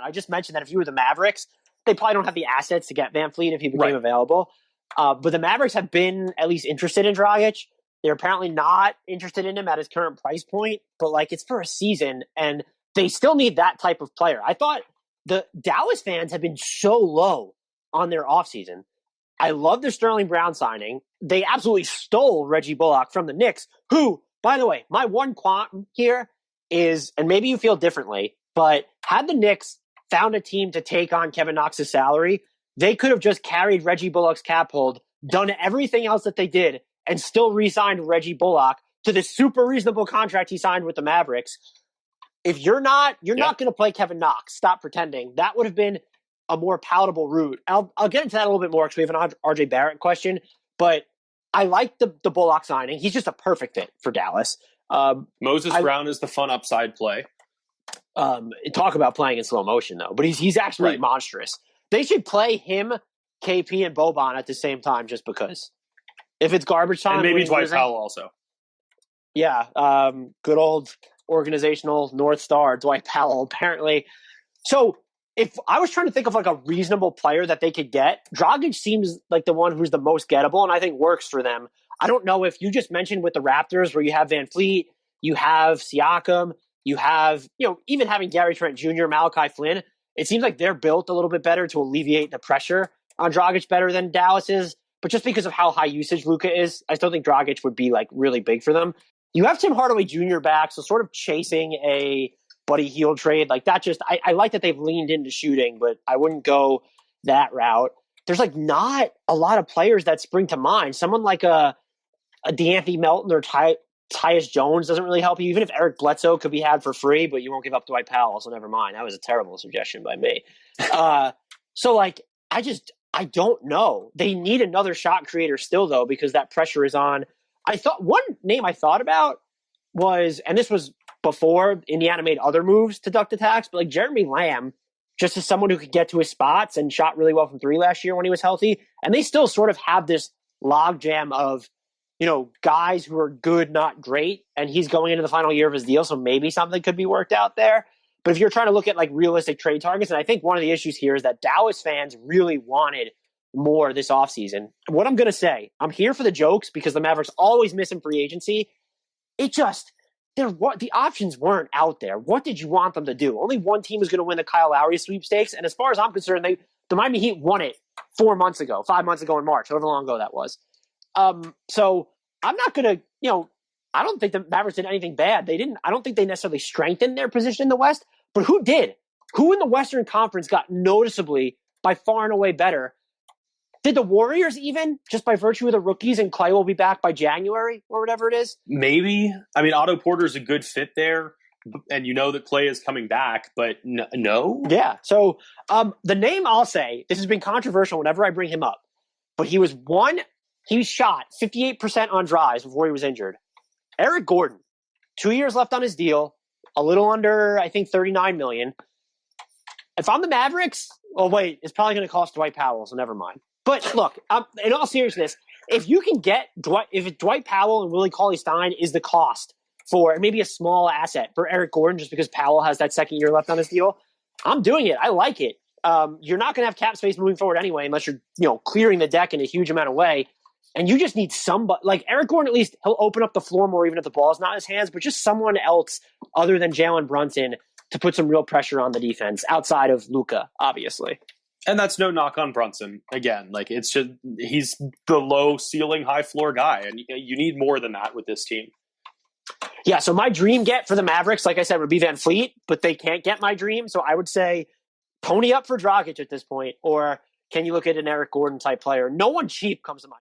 I just mentioned that if you were the Mavericks, they probably don't have the assets to get Van Fleet if he became available. But the Mavericks have been at least interested in Dragic. They're apparently not interested in him at his current price point, but like it's for a season, and they still need that type of player. I thought the Dallas fans have been so low on their offseason. I love the Sterling Brown signing. They absolutely stole Reggie Bullock from the Knicks, who, by the way, my one qualm here is, and maybe you feel differently, but had the Knicks found a team to take on Kevin Knox's salary, they could have just carried Reggie Bullock's cap hold, done everything else that they did, and still re-signed Reggie Bullock to the super reasonable contract he signed with the Mavericks. If you're not going to play Kevin Knox. Stop pretending. That would have been a more palatable route. I'll get into that a little bit more because we have an RJ Barrett question, but I like the Bullock signing. He's just a perfect fit for Dallas. Moses Brown is the fun upside play. Talk about playing in slow motion, though. But he's absolutely monstrous. They should play him, KP, and Boban at the same time just because. If it's garbage time. And maybe Dwight Powell also. Yeah. Good old organizational North Star, Dwight Powell, apparently. So if I was trying to think of like a reasonable player that they could get, Dragic seems like the one who's the most gettable and I think works for them. I don't know if you just mentioned with the Raptors where you have Van Fleet, you have Siakam, you have, even having Gary Trent Jr., Malachi Flynn, it seems like they're built a little bit better to alleviate the pressure on Dragic better than Dallas is. But just because of how high usage Luka is, I still think Dragic would be like really big for them. You have Tim Hardaway Jr. back, so sort of chasing a Buddy Hield trade like that. Just I like that they've leaned into shooting, but I wouldn't go that route. There's like not a lot of players that spring to mind. Someone like a DeAnthony Melton or Tyus Jones doesn't really help you. Even if Eric Bledsoe could be had for free, but you won't give up Dwight Powell, so never mind. That was a terrible suggestion by me. So like I don't know. They need another shot creator still though because that pressure is on. I thought one name I thought about was, and this was before Indiana made other moves to duck the tax, but like Jeremy Lamb, just as someone who could get to his spots and shot really well from three last year when he was healthy. And they still sort of have this logjam of, guys who are good, not great. And he's going into the final year of his deal. So maybe something could be worked out there. But if you're trying to look at like realistic trade targets, and I think one of the issues here is that Dallas fans really wanted more this offseason. What I'm going to say, I'm here for the jokes because the Mavericks always miss in free agency. The options weren't out there. What did you want them to do? Only one team was going to win the Kyle Lowry sweepstakes. And as far as I'm concerned, the Miami Heat won it 5 months ago in March, however long ago that was. So I'm not going to, I don't think the Mavericks did anything bad. I don't think they necessarily strengthened their position in the West, but who did? Who in the Western Conference got noticeably by far and away better? Did the Warriors even, just by virtue of the rookies, and Clay will be back by January or whatever it is? Maybe. I mean, Otto Porter's a good fit there, and you know that Clay is coming back, but no? Yeah. So the name I'll say, this has been controversial whenever I bring him up, but he was shot 58% on drives before he was injured. Eric Gordon, 2 years left on his deal, a little under, I think, $39 million. If I'm the Mavericks, it's probably going to cost Dwight Powell, so never mind. But look, in all seriousness, if you can get Dwight Powell and Willie Cauley-Stein is the cost for, and maybe a small asset for Eric Gordon just because Powell has that second year left on his deal, I'm doing it. I like it. You're not going to have cap space moving forward anyway unless you're clearing the deck in a huge amount of way. And you just need somebody, like Eric Gordon, at least he'll open up the floor more even if the ball's not in his hands, but just someone else other than Jalen Brunson to put some real pressure on the defense outside of Luka, obviously. And that's no knock on Brunson. Again, like it's just he's the low ceiling, high floor guy, and you need more than that with this team. Yeah, so my dream get for the Mavericks, like I said, would be Van Fleet, but they can't get my dream. So I would say pony up for Dragic at this point, or can you look at an Eric Gordon type player? No one cheap comes to mind.